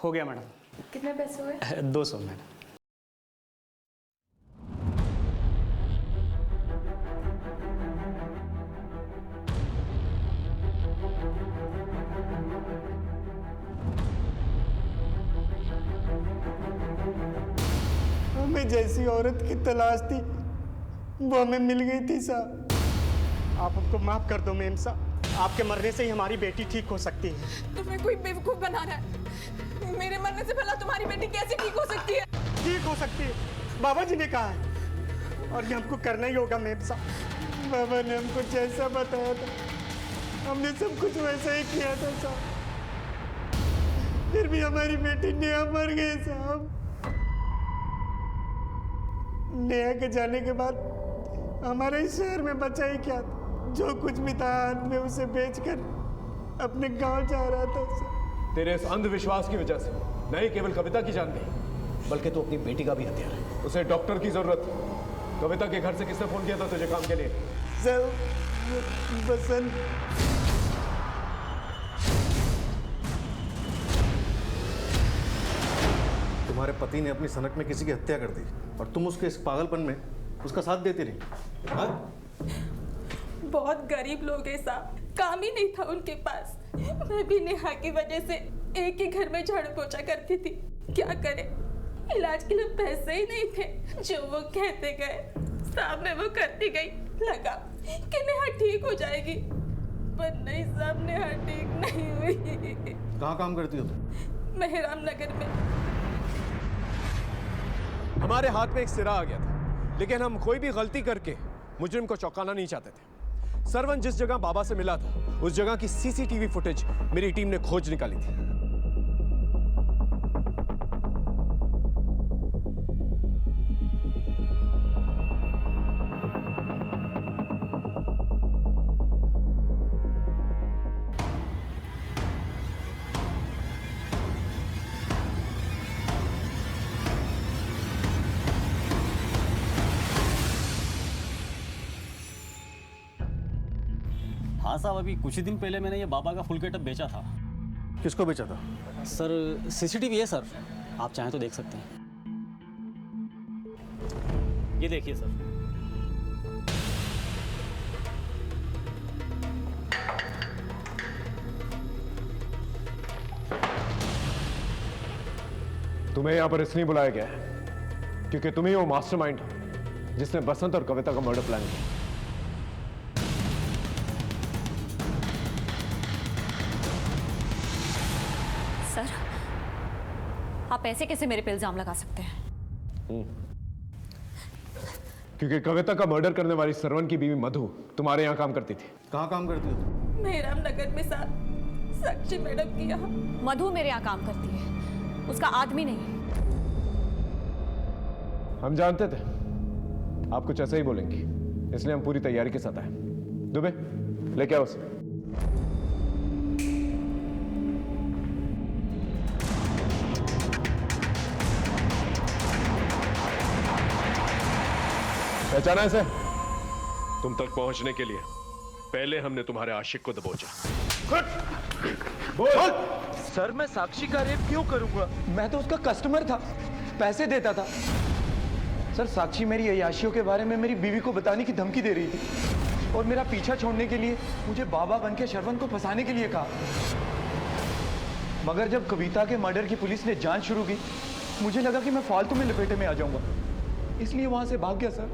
हो गया मैडम। कितने पैसे हुए? 200 मैडम। हमें जैसी औरत की तलाश थी वो हमें मिल गई थी साहब। आप हमको माफ कर दो मेम साहब, आपके मरने से ही हमारी बेटी ठीक हो सकती है। तुम्हें कोई बेवकूफ बना रहा है। मेरे मरने से पहले तुम्हारी बेटी कैसे ठीक हो सकती है? ठीक हो सकती है, बाबा जी ने कहा है और ये हमको करना ही होगा मेम साहब। बाबा ने हमको जैसा बताया था हमने सब कुछ वैसा ही किया था साहब, फिर भी हमारी बेटी नेहा मर गई साहब। नेहा के जाने के बाद हमारे इस शहर में बचा ही क्या था? जो कुछ भी था मैं उसे बेचकर अपने गांव जा रहा था साहब। तेरे इस अंधविश्वास की वजह से न ही केवल कविता की जान गई बल्कि तू अपनी बेटी का भी हत्यारा है। उसे डॉक्टर की जरूरत है। कविता के घर से किसने फोन किया था तुझे काम के लिए? सर बसंत। तुम्हारे पति ने अपनी सनक में किसी की हत्या कर दी और तुम उसके इस पागलपन में उसका साथ देती रही। हाँ? बहुत गरीब लोग हैं साहब, काम ही नहीं था उनके पास। मैं भी नेहा की वजह से एक ही घर में झाड़ू पोछा करती थी। क्या करे, इलाज के लिए पैसे ही नहीं थे। जो वो कहते गए साहब मैं वो करती गई। लगा कि नेहा ठीक हो जाएगी, पर नहीं साहब, नेहा ठीक नहीं हुई। कहाँ काम करती हो तुम? मेहराम नगर में। हमारे हाथ में एक सिरा आ गया था, लेकिन हम कोई भी गलती करके मुजरिम को चौंकाना नहीं चाहते थे। सरवन जिस जगह बाबा से मिला था उस जगह की सीसीटीवी फुटेज मेरी टीम ने खोज निकाली थी। हाँ साहब, अभी कुछ ही दिन पहले मैंने ये बाबा का फुल गेटअप बेचा था। किसको बेचा था? सर सीसीटीवी है सर, आप चाहें तो देख सकते हैं। ये देखिए सर। तुम्हें यहां पर इसलिए बुलाया गया है क्योंकि तुम ही वो मास्टरमाइंड हो जिसने बसंत और कविता का मर्डर प्लान किया। सर, आप ऐसे कैसे मेरे पे इल्जाम लगा सकते हैं? क्योंकि कविता का मर्डर करने वाली सरवन की बीवी मधु तुम्हारे यहाँ काम करती थी। कहाँ काम करती हो तुम? मेहराम नगर में साहब, साक्षी मैडम की यहाँ। मधु मेरे यहाँ काम करती है, उसका आदमी नहीं। हम जानते थे आप कुछ ऐसा ही बोलेंगी, इसलिए हम पूरी तैयारी के साथ आए। दुबे लेके आओ उसे। पहचाना इसे? तुम तक पहुंचने के लिए पहले हमने तुम्हारे आशिक को दबोचा। बोल। सर मैं साक्षी का रेप क्यों करूंगा? मैं तो उसका कस्टमर था, पैसे देता था। सर साक्षी मेरी अय्याशियों के बारे में मेरी बीवी को बताने की धमकी दे रही थी और मेरा पीछा छोड़ने के लिए मुझे बाबा बनके शरवण को फंसाने के लिए कहा। मगर जब कविता के मर्डर की पुलिस ने जांच शुरू की, मुझे लगा कि मैं फालतू में लपेटे में आ जाऊंगा, इसलिए वहां से भाग गया सर।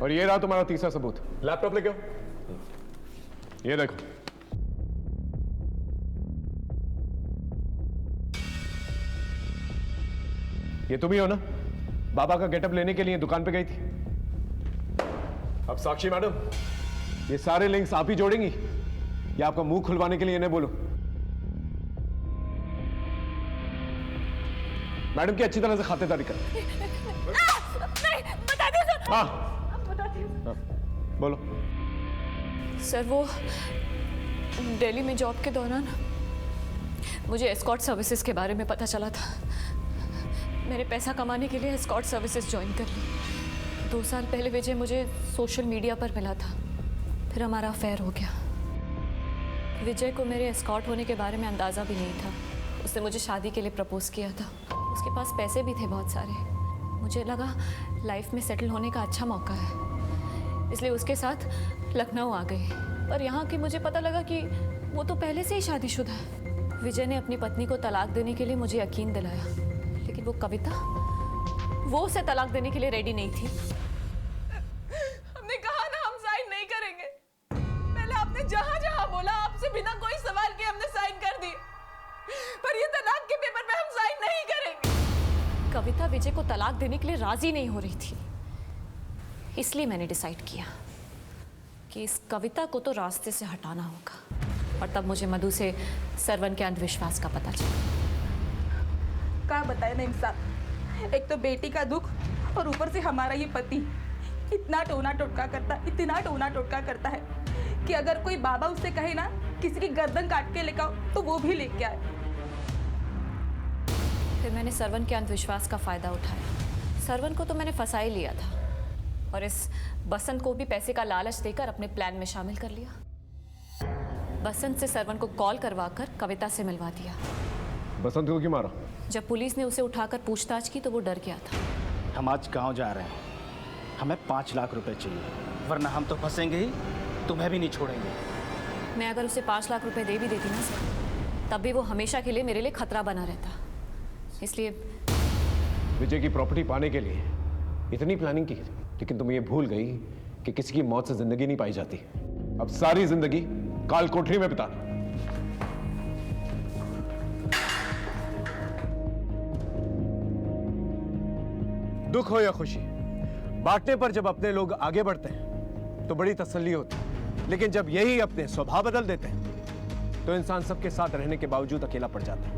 और ये रहा तुम्हारा तीसरा सबूत। लैपटॉप लेके आओ। ये देखो, ये तुम ही हो ना बाबा का गेटअप लेने के लिए दुकान पे गई थी? अब साक्षी मैडम, ये सारे लिंक्स आप ही जोड़ेंगी या आपका मुंह खुलवाने के लिए इन्हें बोलो? मैडम की अच्छी तरह से खातेदारी कर। हाँ बोलो। सर वो दिल्ली में जॉब के दौरान मुझे एस्कॉर्ट सर्विसेज के बारे में पता चला था। मैंने पैसा कमाने के लिए एस्कॉर्ट सर्विसेज ज्वाइन कर ली। 2 साल पहले विजय मुझे सोशल मीडिया पर मिला था, फिर हमारा अफेयर हो गया। विजय को मेरे एस्कॉर्ट होने के बारे में अंदाज़ा भी नहीं था। उसने मुझे शादी के लिए प्रपोज किया था। उसके पास पैसे भी थे बहुत सारे। मुझे लगा लाइफ में सेटल होने का अच्छा मौका है, इसलिए उसके साथ लखनऊ आ गई। पर यहाँ के मुझे पता लगा कि वो तो पहले से ही शादीशुदा है। विजय ने अपनी पत्नी को तलाक देने के लिए मुझे यकीन दिलाया, लेकिन वो कविता, वो उसे तलाक देने के लिए रेडी नहीं थी। हमने कहा ना हम साइन नहीं करेंगे। पहले आपने जहां जहां बोला आपसे बिना कोई सवाल के हमने साइन कर दिए, पर ये तलाक के पेपर पे हम साइन नहीं करेंगे। कविता विजय को तलाक देने के लिए राजी नहीं हो रही थी, इसलिए मैंने डिसाइड किया कि इस कविता को तो रास्ते से हटाना होगा। और तब मुझे मधु से सरवन के अंधविश्वास का पता चला। क्या बताए मेम साहब, एक तो बेटी का दुख और ऊपर से हमारा ये पति इतना टोना टोटका करता है कि अगर कोई बाबा उससे कहे ना किसी की गर्दन काट के लेकर आओ तो वो भी लेके आए। फिर मैंने सरवन के अंधविश्वास का फायदा उठाया। सरवन को तो मैंने फंसा ही लिया था और इस बसंत को भी पैसे का लालच देकर अपने प्लान में शामिल कर लिया। बसंत से सरवन को कॉल करवाकर कविता से मिलवा दिया। बसंत को क्यों मारा? जब पुलिस ने उसे उठाकर पूछताछ की तो वो डर गया था। हम आज गांव जा रहे हैं, हमें 5 लाख रुपए चाहिए, वरना हम तो फंसेंगे ही, तुम्हें भी नहीं छोड़ेंगे। मैं अगर उसे 5 लाख रुपए दे भी देती ना सर, तब भी वो हमेशा के लिए मेरे लिए खतरा बना रहता। इसलिए विजय की प्रॉपर्टी पाने के लिए इतनी प्लानिंग की, लेकिन तुम ये भूल गई कि किसी की मौत से जिंदगी नहीं पाई जाती। अब सारी जिंदगी काल कोठरी में बिताना। दुख हो या खुशी, बांटने पर जब अपने लोग आगे बढ़ते हैं तो बड़ी तसल्ली होती है, लेकिन जब यही अपने स्वभाव बदल देते हैं तो इंसान सबके साथ रहने के बावजूद अकेला पड़ जाता है,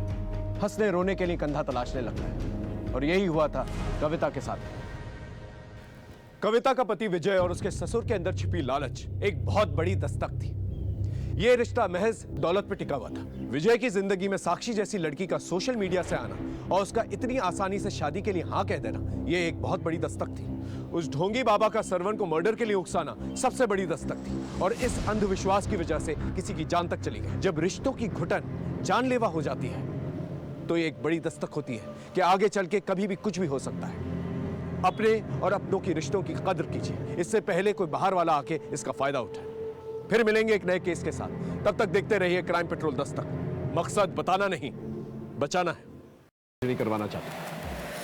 हंसने रोने के लिए कंधा तलाशने लगता है। और यही हुआ था कविता के साथ। कविता का पति विजय और उसके ससुर के अंदर छिपी लालच एक बहुत बड़ी दस्तक थी। यह रिश्ता महज दौलत पर टिका हुआ था। विजय की जिंदगी में साक्षी जैसी लड़की का सोशल मीडिया से आना और उसका इतनी आसानी से शादी के लिए हाँ कह देना, यह एक बहुत बड़ी दस्तक थी। उस ढोंगी बाबा का सरवन को मर्डर के लिए उकसाना सबसे बड़ी दस्तक थी, और इस अंधविश्वास की वजह से किसी की जान तक चली गई। जब रिश्तों की घुटन जानलेवा हो जाती है तो ये एक बड़ी दस्तक होती है कि आगे चल के कभी भी कुछ भी हो सकता है। अपने और अपनों की रिश्तों की कदर कीजिए, इससे पहले कोई बाहर वाला आके इसका फायदा उठाए। फिर मिलेंगे एक नए केस के साथ, तब तक देखते रहिए क्राइम पेट्रोल दस्तक। मकसद बताना नहीं, बचाना है। नहीं करवाना चाहते,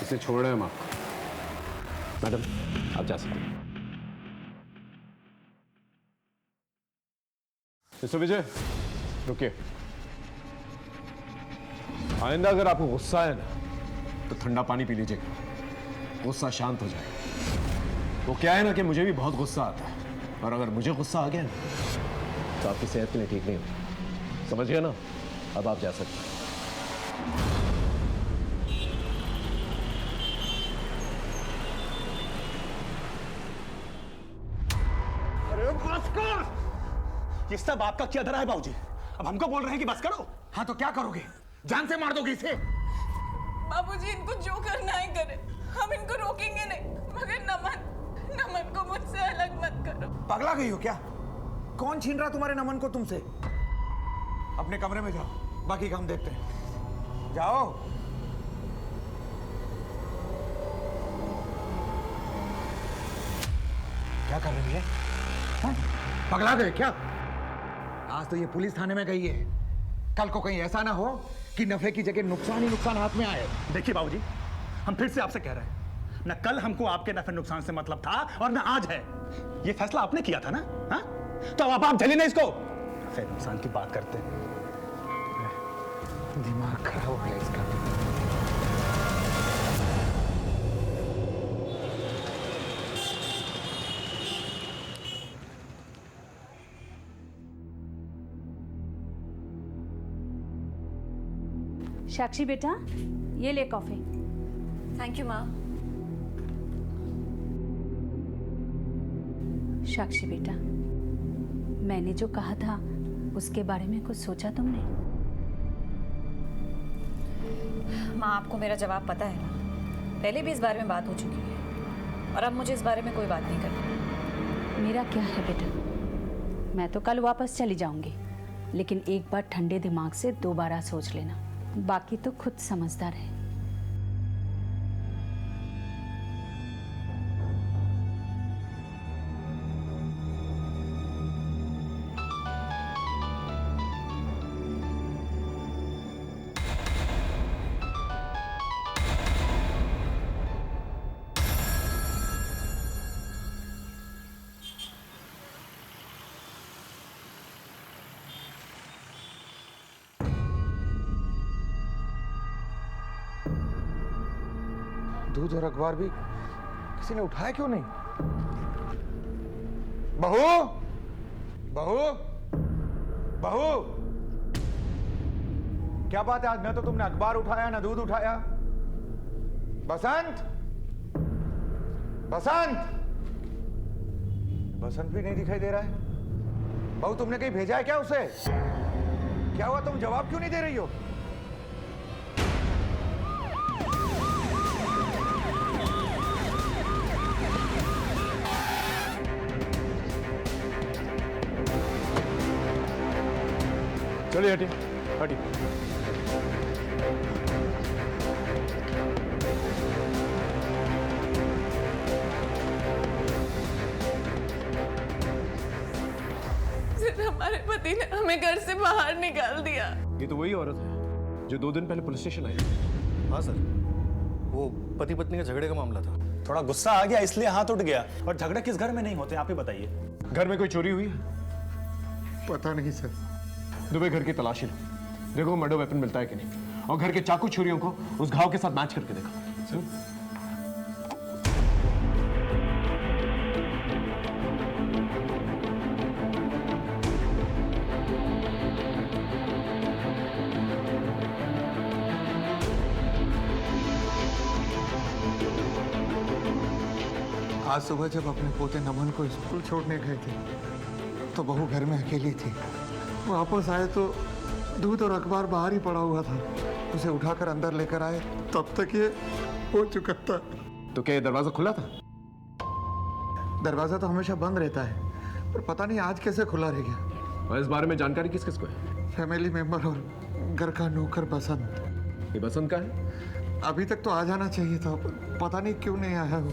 इसे छोड़ रहे हैं हम आपको। मैडम, आप जा सकते हैं। मिस्टर विजय, रुकिए। आइंदा अगर आपको गुस्सा है ना तो ठंडा पानी पी लीजिएगा, गुस्सा शांत हो जाएगा। वो क्या है ना कि मुझे भी बहुत गुस्सा आता है, और अगर मुझे गुस्सा आ गया ना तो आपकी सेहत के लिए ठीक नहीं होता। समझ गया ना? अब आप जा सकते हैं। अरे बस कर! ये सब आपका क्या धरा है बाबूजी? अब हमको बोल रहे हैं कि बस करो। हाँ तो क्या करोगे? जान से मार दोगे इसे? बाबूजी, इनको जो करना है करे, हम इनको रोकेंगे नहीं, मगर नमन को मुझसे अलग मत करो। पगला गई हो क्या? कौन छीन रहा तुम्हारे नमन को तुमसे? अपने कमरे में जाओ, बाकी काम देखते हैं। जाओ। क्या कर रही है? हाँ? पगला गए क्या? आज तो ये पुलिस थाने में गई है, कल को कहीं ऐसा ना हो कि नफे की जगह नुकसान ही नुकसान हाथ में आए। देखिए बाबूजी, हम फिर से आपसे कह रहे हैं, न कल हमको आपके नफे नुकसान से मतलब था और न आज है। ये फैसला आपने किया था ना? हाँ? तो अब आप झेलिए ना इसको। नफे नुकसान की बात करते हैं, दिमाग खराब हो गया इसका। साक्षी बेटा, ये ले कॉफी। थैंक यू माँ। साक्षी बेटा, मैंने जो कहा था उसके बारे में कुछ सोचा तुमने? माँ, आपको मेरा जवाब पता है ना, पहले भी इस बारे में बात हो चुकी है और अब मुझे इस बारे में कोई बात नहीं करनी। मेरा क्या है बेटा, मैं तो कल वापस चली जाऊंगी, लेकिन एक बार ठंडे दिमाग से दोबारा सोच लेना। बाकी तो खुद समझदार है। दूध और अखबार भी किसी ने उठाया क्यों नहीं? बहू, बहू, बहू, क्या बात है? आज न तो तुमने अखबार उठाया ना दूध उठाया। बसंत, बसंत, बसंत भी नहीं दिखाई दे रहा है। बहू, तुमने कहीं भेजा है क्या उसे? क्या हुआ, तुम जवाब क्यों नहीं दे रही हो? चलिए हटिए, हटिए। सर, हमारे पति ने हमें घर से बाहर निकाल दिया। ये तो वही औरत है जो 2 दिन पहले पुलिस स्टेशन आई थी। हाँ सर, वो पति पत्नी के झगड़े का मामला था। थोड़ा गुस्सा आ गया इसलिए हाथ उठ गया। और झगड़े किस घर में नहीं होते, आप ही बताइए। घर में कोई चोरी हुई है? पता नहीं सर। दुबे घर की तलाशी लो, देखो मर्डर वेपन मिलता है कि नहीं, और घर के चाकू छुरियों को उस घाव के साथ मैच करके देखो। आज सुबह जब अपने पोते नमन को स्कूल छोड़ने गए थे तो बहू घर में अकेली थी। वापस आए तो दूध और अखबार बाहर ही पड़ा हुआ था। उसे उठाकर अंदर लेकर आए, तब तक ये हो चुका था। तो क्या ये दरवाजा खुला था? दरवाजा तो हमेशा बंद रहता है, पर पता नहीं आज कैसे खुला रह गया। और इस बारे में जानकारी किस किस को है? फैमिली मेंबर और घर का नौकर बसंत। ये बसंत का है? अभी तक तो आ जाना चाहिए था, पर पता नहीं क्यों नहीं आया वो।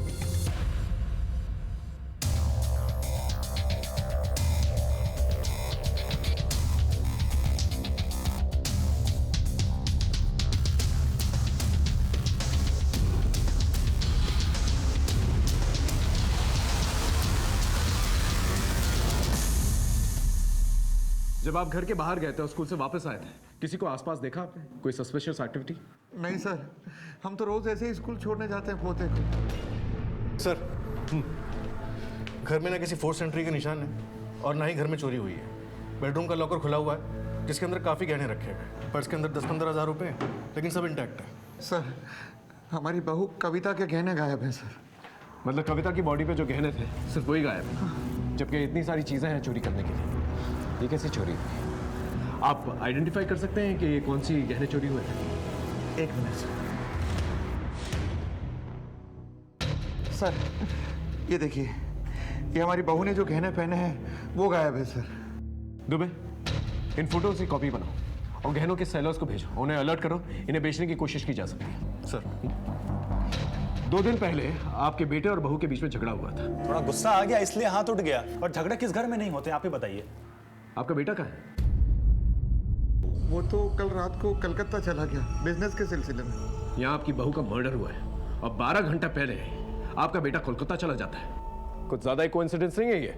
जब आप घर के बाहर गए थे और स्कूल से वापस आए थे, किसी को आसपास देखा आपने? कोई सस्पिशियस एक्टिविटी? नहीं सर, हम तो रोज ऐसे ही स्कूल छोड़ने जाते हैं पोते को। सर, घर में ना किसी फोर्स एंट्री के निशान है और ना ही घर में चोरी हुई है। बेडरूम का लॉकर खुला हुआ है जिसके अंदर काफ़ी गहने रखे हुए, पर्स के अंदर 10-15 हज़ार रुपए हैं, लेकिन सब इंटैक्ट है। सर, हमारी बहू कविता के गहने गायब हैं सर। मतलब कविता की बॉडी पे जो गहने थे सिर्फ वही गायब है, जबकि इतनी सारी चीजें हैं चोरी करने के लिए। ये कैसे चोरी हुई? आप आइडेंटिफाई कर सकते हैं कि ये कौन सी गहने चोरी हुए थे? 1 मिनट सर, ये देखिए, ये हमारी बहू ने जो गहने पहने हैं वो गायब है सर। दुबे, इन फोटोज की कॉपी बनाओ और गहनों के सेलर्स को भेजो, उन्हें अलर्ट करो, इन्हें बेचने की कोशिश की जा सकती है। सर, 2 दिन पहले आपके बेटे और बहू के बीच में झगड़ा हुआ था। थोड़ा गुस्सा आ गया इसलिए हाथ उठ गया। और झगड़े किस घर में नहीं होते, आप ही बताइए। आपका बेटा कहाँ है? वो तो कल रात को कलकत्ता चला गया बिजनेस के सिलसिले में। यहाँ आपकी बहू का मर्डर हुआ है और 12 घंटा पहले आपका बेटा कोलकाता चला जाता है। कुछ ज्यादा ही कोइंसिडेंस नहीं है ये?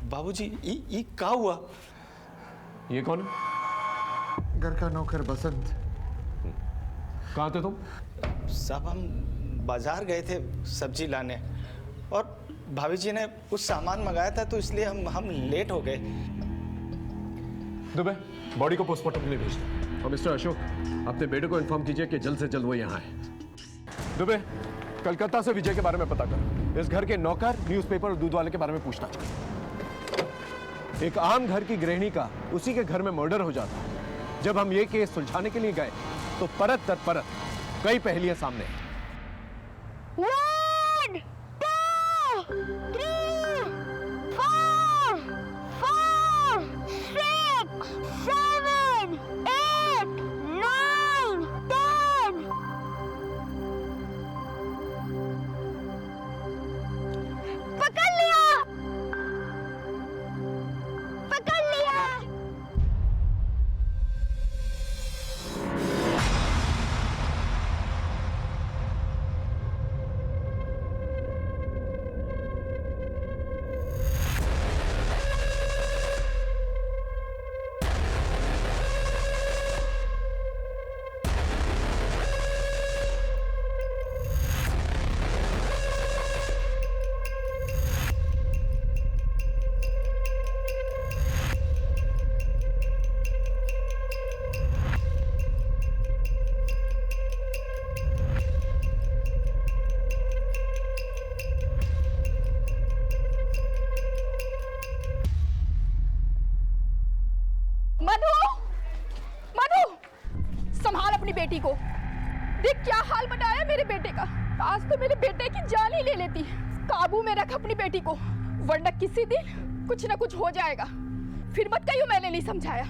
बाबूजी, ये क्या हुआ? ये कौन है? घर का नौकर बसंत। कहाँ थे तुम? साहब, हम बाजार गए थे सब्जी लाने और भाभी जी ने कुछ सामान मंगाया था तो इसलिए हम लेट हो गए। दुबे, बॉडी को पोस्टमार्टम के लिए भेज दो। और मिस्टर अशोक, अपने बेटे को इन्फॉर्म कीजिए कि जल्द से जल्द वो यहाँ है। दुबे, कलकत्ता से विजय के बारे में पता करो। इस घर के नौकर, न्यूज़पेपर और दूध वाले के बारे में पूछताछ करो। एक आम घर की गृहिणी का उसी के घर में मर्डर हो जाता है। जब हम ये केस सुलझाने के लिए गए तो परत दर परत कई पहेलियां सामने हैं। 1, 2, 3, 4, 5, 6 बेटी को। देख क्या हाल बनाया मेरे बेटे का। आज तो मेरे बेटे की जान ही ले लेती। काबू में रख अपनी बेटी को, वरना किसी दिन कुछ ना कुछ हो जाएगा। फिर मत कहियो मैंने नहीं समझाया।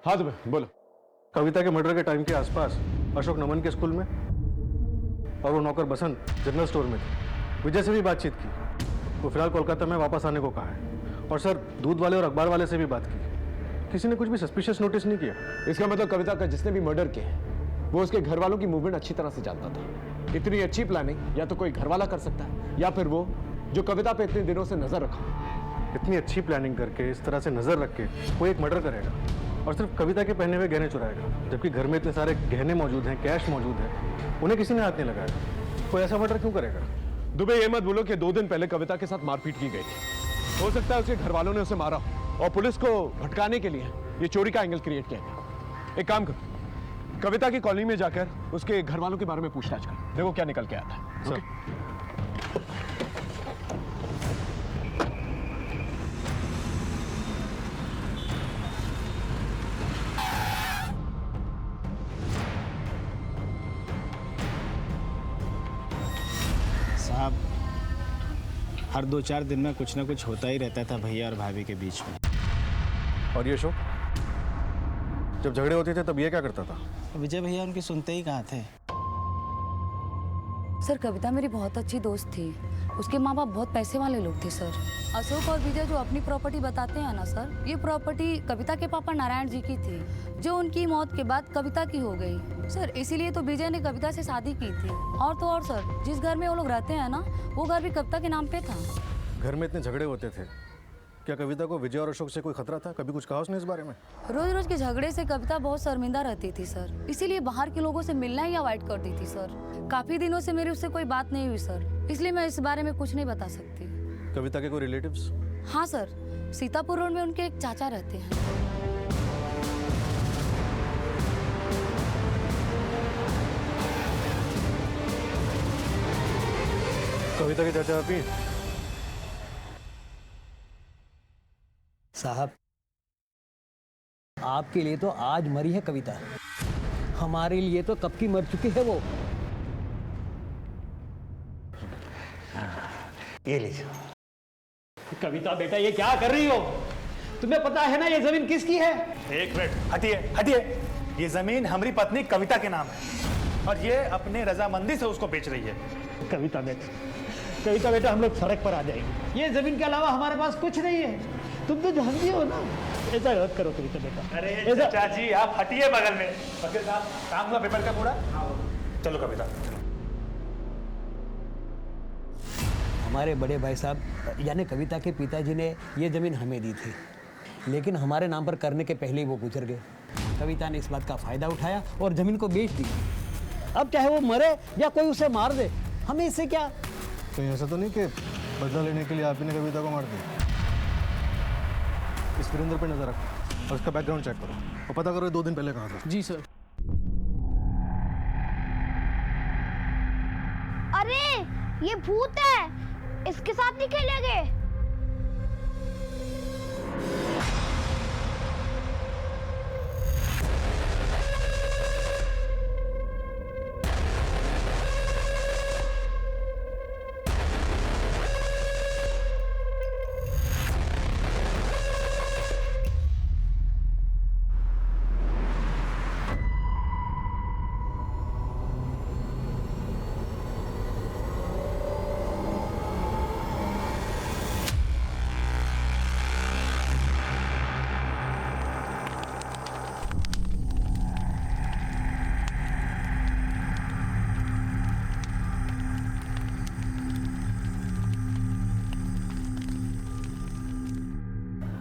हाँ तुम्हें बोलो। कविता के मर्डर के टाइम के आसपास अशोक नमन के स्कूल में और वो नौकर बसंत जनरल स्टोर में थे। विजय से भी बातचीत की, वो फिलहाल कोलकाता में वापस आने को कहा है। और सर दूध वाले और अखबार वाले से भी बात की, किसी ने कुछ भी सस्पिशियस नोटिस नहीं किया। इसका मतलब कविता का जिसने भी मर्डर किया है वो उसके घर वालों की मूवमेंट अच्छी तरह से जानता था। इतनी अच्छी प्लानिंग या तो कोई घर वाला कर सकता है या फिर वो जो कविता पे इतने दिनों से नजर रखा। इतनी अच्छी प्लानिंग करके इस तरह से नजर रख के कोई एक मर्डर करेगा और सिर्फ कविता के पहने हुए गहने चुराएगा, जबकि घर में इतने सारे गहने मौजूद हैं, कैश मौजूद है, उन्हें किसी ने हाथ नहीं लगाया। कोई ऐसा मर्डर क्यों करेगा? दुबे ये मत बोलो कि 2 दिन पहले कविता के साथ मारपीट की गई थी। हो सकता है उसके घर वालों ने उसे मारा और पुलिस को भटकाने के लिए ये चोरी का एंगल क्रिएट किया गया। एक काम करो, कविता की कॉलोनी में जाकर उसके घर वालों के बारे में पूछताछ कर, देखो क्या निकल के आता है। ओके? साहब, हर 2-4 दिन में कुछ ना कुछ होता ही रहता था भैया और भाभी के बीच में। और ये अशोक, जब झगड़े होते थे तब ये क्या करता था? विजय भैया उनकी सुनते ही कहाँ थे। सर कविता मेरी बहुत अच्छी दोस्त थी, उसके माँ बाप बहुत पैसे वाले लोग थे सर। अशोक और विजय जो अपनी प्रॉपर्टी बताते हैं ना सर, ये प्रॉपर्टी कविता के पापा नारायण जी की थी, जो उनकी मौत के बाद कविता की हो गई सर। इसीलिए तो विजय ने कविता से शादी की थी। और तो और सर, जिस घर में वो लोग रहते हैं ना, वो घर भी कविता के नाम पे था। घर में इतने झगड़े होते थे, क्या कविता को विजय और अशोक से कोई खतरा था? कभी कुछ कहा उसने इस बारे में? रोज रोज के झगड़े से कविता बहुत शर्मिंदा रहती थी सर, इसीलिए बाहर के लोगों से मिलना ही अवॉइड करती थी सर। काफी दिनों से मेरी उससे कोई बात नहीं हुई सर, इसलिए मैं इस बारे में कुछ नहीं बता सकती। कविता के कोई रिलेटिव्स? हाँ सर, सीतापुर रोड में उनके एक चाचा रहते हैं। कविता के चाचा आप ही? साहब, आपके लिए तो आज मरी है कविता, हमारे लिए तो कब की मर चुकी है वो। ये लीजिए। कविता बेटा, ये क्या कर रही हो? तुम्हें पता है ना ये जमीन किसकी है? एक मिनट, हटिए हटिए। ये जमीन हमारी पत्नी कविता के नाम है और ये अपने रजामंदी से उसको बेच रही है। कविता बेटा, हम लोग सड़क पर आ जाएंगे। ये जमीन के अलावा हमारे पास कुछ नहीं है, तुम तो जानती हो ना। ऐसा मत करो कविता बेटा। अरे चाचा जी, आप हटिए बगल में। वकील साहब, काम हुआ पेपर का पूरा? चलो कविता। हमारे बड़े भाई साहब यानी कविता के पिताजी ने ये ज़मीन हमें दी थी, लेकिन हमारे नाम पर करने के पहले ही वो गुजर गए। कविता ने इस बात का फ़ायदा उठाया और ज़मीन को बेच दी। अब चाहे वो मरे या कोई उसे मार दे, हमें इससे क्या। तो ऐसा तो नहीं कि बदला लेने के लिए आप ही ने कविता को मार दिया? इस वीरेंद्र पे नजर रखो और उसका बैकग्राउंड चेक करो और पता करो 2 दिन पहले कहाँ था। जी सर। अरे ये भूत है, इसके साथ नहीं खेलेंगे।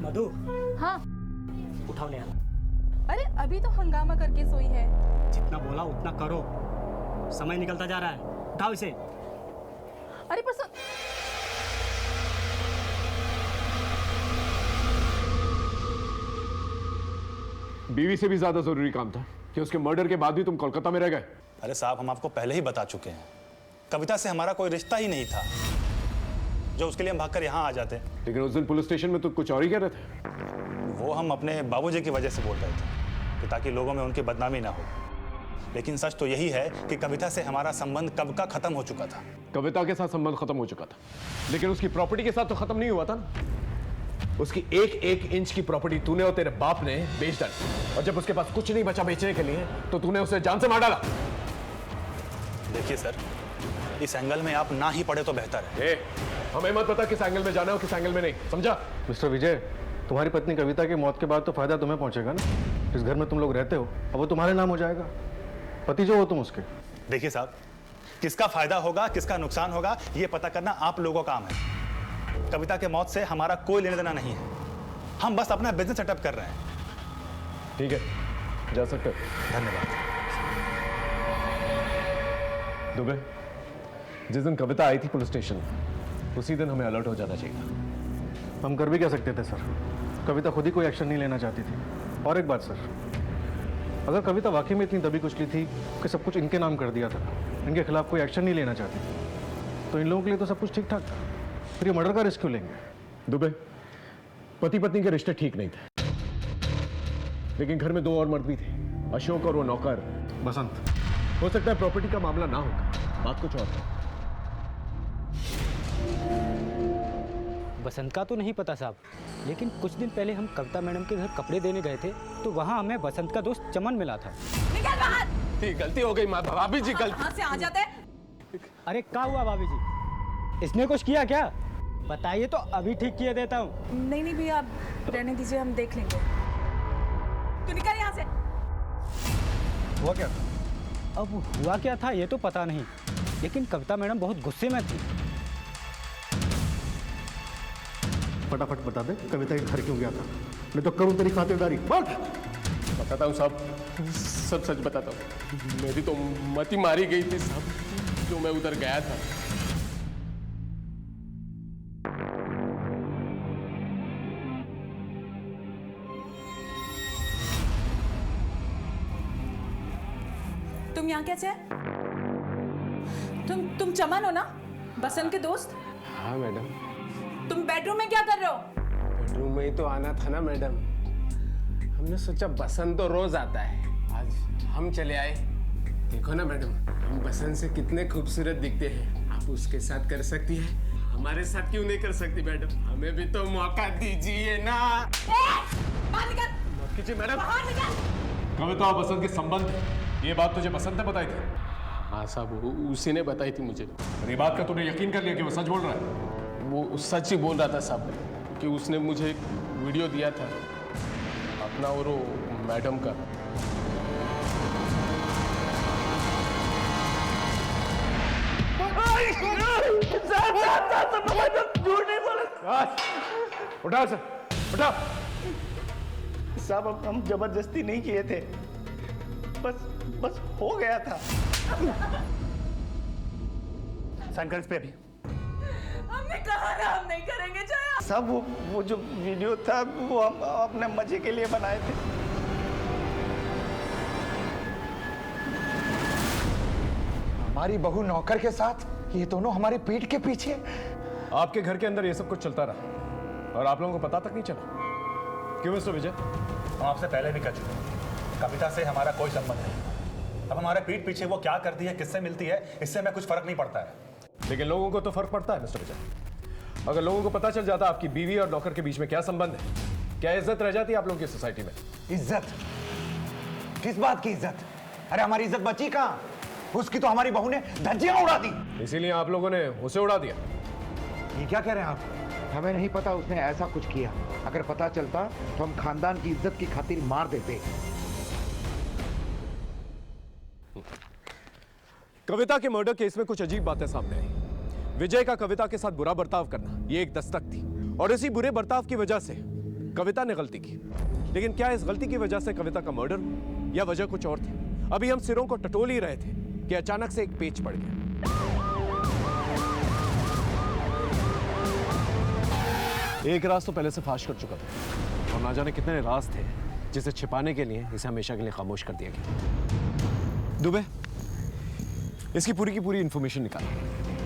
मधु। हाँ। उठाओ ले। अरे अभी तो हंगामा करके सोई है। जितना बोला उतना करो, समय निकलता जा रहा है। उठाओ इसे। अरे पर बीवी से भी ज्यादा जरूरी काम था। कि उसके मर्डर के बाद भी तुम कोलकाता में रह गए? अरे साहब, हम आपको पहले ही बता चुके हैं, कविता से हमारा कोई रिश्ता ही नहीं था जो उसके लिए हम भागकर यहाँ आ जाते। लेकिन उस दिन पुलिस स्टेशन में तो कुछ और ही कह रहे थे। वो हम अपने बाबूजी की वजह से बोल रहे थे कि ताकि लोगों में उनकी बदनामी ना हो। लेकिन सच तो यही है कि कविता से हमारा संबंध कब का खत्म हो चुका था। कविता के साथ संबंध खत्म हो चुका था, लेकिन उसकी प्रॉपर्टी के साथ तो खत्म नहीं हुआ था ना। उसकी एक एक इंच की प्रॉपर्टी तूने और तेरे बाप ने बेच डाली, और जब उसके पास कुछ नहीं बचा बेचने के लिए तो तूने उसे जान से मार डाला। देखिए सर, इस एंगल में आप ना ही पड़े तो बेहतर है। हमें मत पता किस एंगल में जाना हो, किस एंगल में नहीं, समझा? मिस्टर विजय, तुम्हारी पत्नी कविता की मौत के बाद तो फायदा तुम्हें पहुंचेगा ना। इस घर में तुम लोग रहते हो, अब वो तुम्हारे नाम हो जाएगा, पति जो हो तुम उसके। देखिए साहब, किसका फायदा होगा किसका नुकसान होगा ये पता करना आप लोगों का काम है। कविता के मौत से हमारा कोई लेना देना नहीं है, हम बस अपना बिजनेस सेटअप कर रहे हैं। ठीक है, जा सकते हो। धन्यवाद। दुबे, जिस दिन कविता आई थी पुलिस स्टेशन, उसी दिन हमें अलर्ट हो जाना चाहिए था। हम कर भी क्या सकते थे सर, कविता खुद ही कोई एक्शन नहीं लेना चाहती थी। और एक बात सर, अगर कविता वाकई में इतनी दबी कुचली थी कि सब कुछ इनके नाम कर दिया था, इनके खिलाफ कोई एक्शन नहीं लेना चाहती थी, तो इन लोगों के लिए तो सब कुछ ठीक ठाक था, फिर ये मर्डर का रिस्क क्यों लेंगे? दुबे, पति पत्नी के रिश्ते ठीक नहीं थे, लेकिन घर में दो और मर्द भी थे, अशोक और वो नौकर बसंत। हो सकता है प्रॉपर्टी का मामला ना होगा, बात कुछ और है। बसंत का तो नहीं पता साहब, लेकिन कुछ दिन पहले हम कविता मैडम के घर कपड़े देने गए थे तो वहाँ हमें बसंत का दोस्त चमन मिला था। निकल बाहर। गलती हो गई भाभी जी, गलती। कहाँ से आ जाते? अरे क्या हुआ भाभी जी, इसने कुछ किया क्या? बताइए तो अभी ठीक किए देता हूँ। नहीं नहीं भैया, आप रहने दीजिए, हम देख लेंगे। तू निकल यहाँ से। हुआ क्या? अब हुआ क्या था ये तो पता नहीं, लेकिन कविता मैडम बहुत गुस्से में थी। फटाफट बता दे कविता के घर क्यों गया था, नहीं तो करूँ तेरी खातिरदारी। बोल। बताता हूँ साहब, सब सच बताता हूँ। मेरी तो मती मारी गई थी साहब, जो मैं उधर गया था। तुम यहाँ कैसे? तुम चमन हो ना, बसंत के दोस्त? हाँ मैडम। तुम बेडरूम में क्या कर रहे हो? बेडरूम में ही तो आना था ना मैडम, हमने सोचा बसंत तो रोज आता है, आज हम चले आए। देखो ना मैडम, हम बसंत से कितने खूबसूरत दिखते हैं, आप उसके साथ कर सकती हैं, हमारे साथ क्यों नहीं कर सकती मैडम? हमें भी तो मौका दीजिए ना। बाहर निकल। माफ कीजिए मैडम, बाहर निकल। कविता और बसंत के संबंध, ये बात तुझे बसंत ने बताई थी? हाँ साहब, उसी ने बताई थी मुझे। और ये बात का तूने यकीन कर लिया कि वो सच बोल रहा है? वो सच ही बोल रहा था साहब, कि उसने मुझे एक वीडियो दिया था अपना और वो मैडम का। उठा सर, उठा। साहब हम जबरदस्ती नहीं किए थे, बस हो गया था। साइन कर इस पे अभी। हमने कहा ना हम नहीं करेंगे जया। सब वो जो वीडियो था वो हम अपने मजे के लिए बनाए थे। हमारी बहू नौकर के साथ, ये दोनों हमारी पीठ के पीछे। आपके घर के अंदर ये सब कुछ चलता रहा और आप लोगों को पता तक नहीं चला, क्यों मिस्टर विजय? हम आपसे पहले भी कह चुके हैं, कविता से हमारा कोई संबंध नहीं। अब हमारे पीठ पीछे वो क्या करती है, किससे मिलती है, इससे हमें कुछ फर्क नहीं पड़ता है। लेकिन लोगों को तो फर्क पड़ता है मिस्टर विजय। अगर लोगों को पता चल जाता आपकी बीवी और नौकर के बीच में क्या संबंध है, क्या इज्जत रह जाती है आप लोगों की सोसाइटी में? इज्जत? किस बात की इज्जत? अरे हमारी इज्जत बची कहाँ? उसकी तो हमारी बहू ने धज्जियां उड़ा दी। इसीलिए आप लोगों ने उसे उड़ा दिया। ये क्या कह रहे हैं आप? हमें नहीं पता उसने ऐसा कुछ किया, अगर पता चलता तो हम खानदान की इज्जत की खातिर मार देते। कविता के मर्डर केस में कुछ अजीब बातें सामने आई। विजय का कविता के साथ बुरा बर्ताव करना, ये एक दस्तक थी, और इसी बुरे बर्ताव की वजह से कविता ने गलती की। लेकिन क्या इस गलती की वजह से कविता का मर्डर हुआ या वजह कुछ और थी? अभी हम सिरों को टटोल ही रहे थे कि अचानक से एक पेच पड़ गया। एक राज तो पहले से फाश कर चुका था, और ना जाने कितने राज थे जिसे छिपाने के लिए इसे हमेशा के लिए खामोश कर दिया गया। दुबे, इसकी पूरी की पूरी इंफॉर्मेशन निकालो।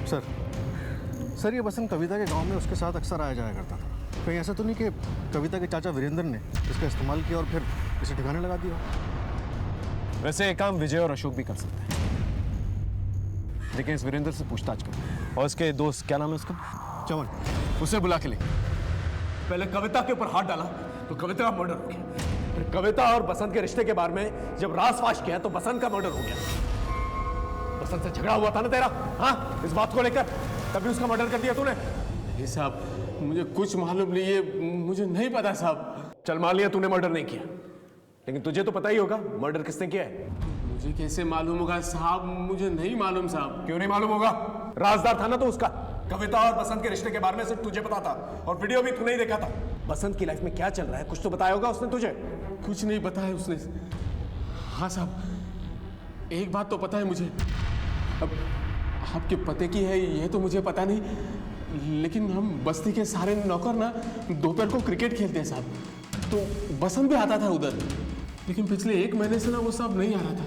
सर ये बसंत कविता के गांव में उसके साथ अक्सर आया जाया करता था। कहीं ऐसा तो नहीं कि कविता के चाचा वीरेंद्र ने इसका इस्तेमाल किया और फिर इसे ठिकाने लगा दिया? वैसे एक काम विजय और अशोक भी कर सकते हैं, लेकिन इस वीरेंद्र से पूछताछ करो। और उसके दोस्त, क्या नाम है उसका? चमन। उसे बुला के ले। पहले कविता के ऊपर हाथ डाला तो कविता का मर्डर हो गया, फिर कविता और बसंत के रिश्ते के बारे में जब रास-फाश किया तो बसंत का मर्डर हो गया। बसंत से झगड़ा हुआ था ना तेरा, हाँ, इस बात को लेकर, तभी उसका मर्डर कर दिया तूने। नहीं साहब, मुझे कुछ मालूम नहीं है, मुझे नहीं पता साहब। चल मान लिया तूने मर्डर नहीं किया, लेकिन तुझे तो पता ही होगा मर्डर किसने किया है। मुझे कैसे मालूम होगा साहब? मुझे नहीं मालूम साहब। क्यों नहीं मालूम होगा? राजदार था ना तो उसका। कविता और बसंत के रिश्ते के बारे में सिर्फ तुझे पता था, और वीडियो भी तूने ही देखा था। बसंत की लाइफ में क्या चल रहा है कुछ तो बताया होगा उसने तुझे। कुछ नहीं बताया उसने। हाँ साहब, एक बात तो पता है मुझे। अब आपके पते की है ये तो मुझे पता नहीं, लेकिन हम बस्ती के सारे नौकर ना दोपहर को क्रिकेट खेलते हैं साहब, तो बसंत भी आता था उधर। लेकिन पिछले 1 महीने से ना वो साहब नहीं आ रहा था।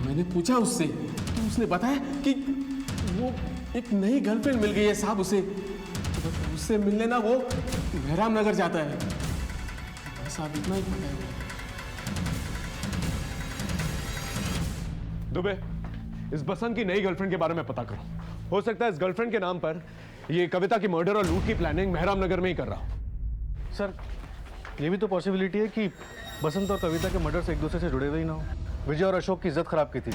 मैंने पूछा उससे तो उसने बताया कि वो एक नई गर्लफ्रेंड मिल गई है साहब उसे। उससे मिलने ना वो मेहराम नगर जाता है साहब, इतना ही पता है। दुबे, इस बसंत की नई गर्लफ्रेंड के बारे में पता करो। हो सकता है इस गर्लफ्रेंड के नाम पर ये कविता की मर्डर और लूट की प्लानिंग मेहराम नगर में ही कर रहा हो। सर ये भी तो पॉसिबिलिटी है कि बसंत और कविता के मर्डर से एक दूसरे से जुड़े हुए ही ना हो। विजय और अशोक की इज्जत खराब की थी,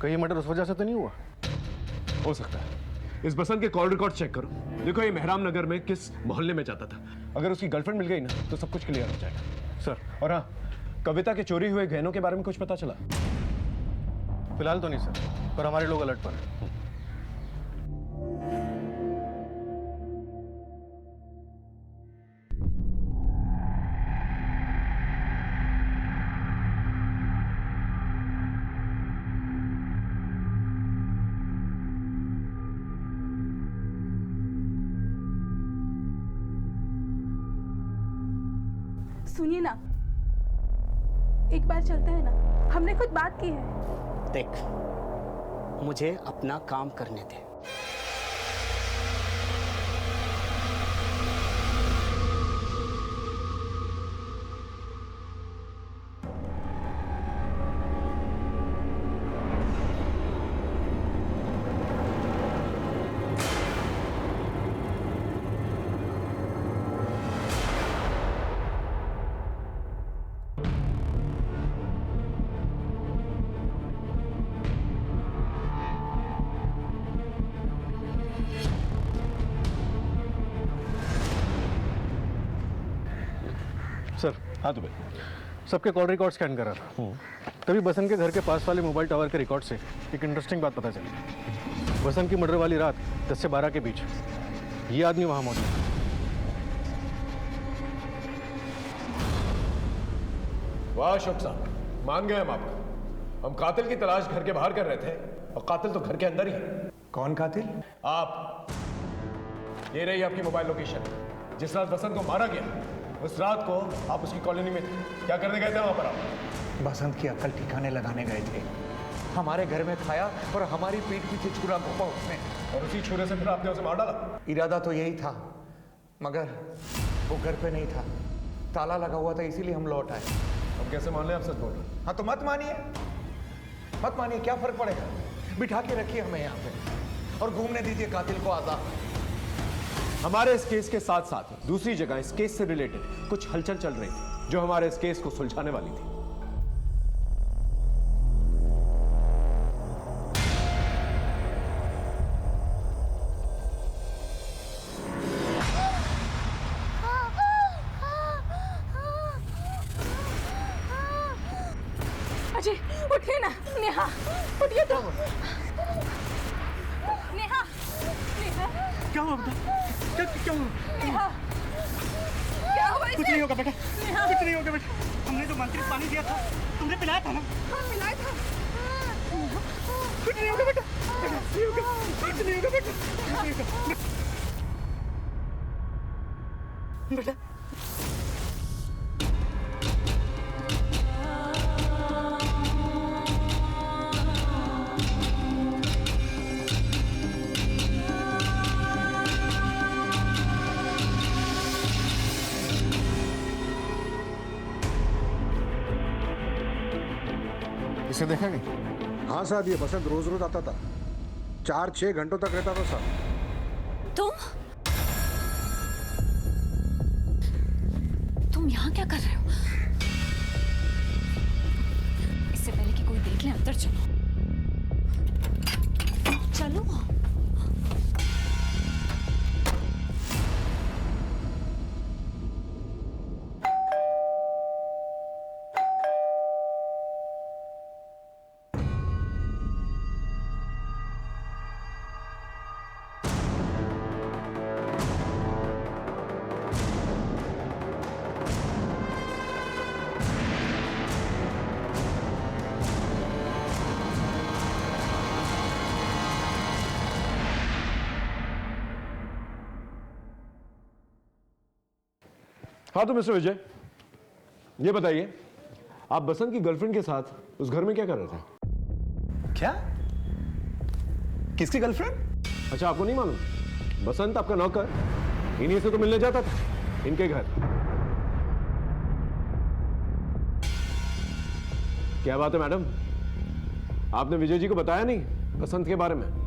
कहीं मर्डर उस वजह से तो नहीं हुआ? हो सकता है। इस बसंत के कॉल रिकॉर्ड चेक करो, देखो ये मेहराम नगर में किस मोहल्ले में जाता था। अगर उसकी गर्लफ्रेंड मिल गई ना तो सब कुछ क्लियर हो जाएगा। सर, और हाँ, कविता के चोरी हुए गहनों के बारे में कुछ पता चला? फिलहाल तो नहीं सर, पर हमारे लोग अलर्ट पर हैं। सुनिए ना, एक बार चलते हैं ना, हमने कुछ बात की है। देख, मुझे अपना काम करने दे। सर, हाँ तो भाई, सबके कॉल रिकॉर्ड स्कैन करा था, तभी बसंत के घर के पास वाले मोबाइल टावर के रिकॉर्ड से एक इंटरेस्टिंग बात पता चली। बसंत की मर्डर वाली रात 10 से 12 के बीच ये आदमी वहां मौजूद था। वाह अशोक साहब, मान गए हम आपका। हम कातिल की तलाश घर के बाहर कर रहे थे और कातिल तो घर के अंदर ही है। कौन कातिल? आप। ये रही आपकी मोबाइल लोकेशन। जिस रात बसंत को मारा गया उस रात को आप उसकी कॉलोनी में थे। क्या करने गए थे वहां पर आप? बसंत की अकल ठिकाने लगाने गए थे। हमारे घर में खाया और हमारी पीठ पीछे छुरा घोपा उसने, और उसी छुरे से फिर आपने उसे मार डाला? इरादा तो यही था, मगर वो घर पे नहीं था, ताला लगा हुआ था, इसीलिए हम लौट आए। हम कैसे मान लें आप सच बोल रहे? हाँ तो मत मानिए, क्या फर्क पड़ेगा? बिठा के रखिए हमें यहाँ पे और घूमने दीजिए कातिल को आजाद। हमारे इस केस के साथ साथ दूसरी जगह इस केस से रिलेटेड कुछ हलचल चल रही थी जो हमारे इस केस को सुलझाने वाली थी। अजय, उठिए ना। नेहा, उठिए तो। नेहा, क्या हुआ बेटा? क्या हुआ? नेहा, क्या हुआ इसे? कुछ नहीं होगा बेटा, नेहा, कुछ नहीं होगा बेटा। हमने जो मंत्रित पानी दिया था तुमने पिलाया था ना? हाँ, पिलाया था। कुछ नहीं होगा बेटा, कुछ नहीं होगा बेटा। बेटा इसे देखा नहीं? हाँ साहब, ये बसंत रोज रोज आता था, 4-6 घंटों तक रहता था साहब। तुम यहाँ क्या कर रहे हो? इससे पहले कि कोई देख ले, अंदर चलो। चलो। हाँ तो मिस्टर विजय, ये बताइए, आप बसंत की गर्लफ्रेंड के साथ उस घर में क्या कर रहे थे? क्या? किसकी गर्लफ्रेंड? अच्छा, आपको नहीं मालूम? बसंत आपका नौकर इन्हीं से तो मिलने जाता था, इनके घर। क्या बात है मैडम, आपने विजय जी को बताया नहीं बसंत के बारे में?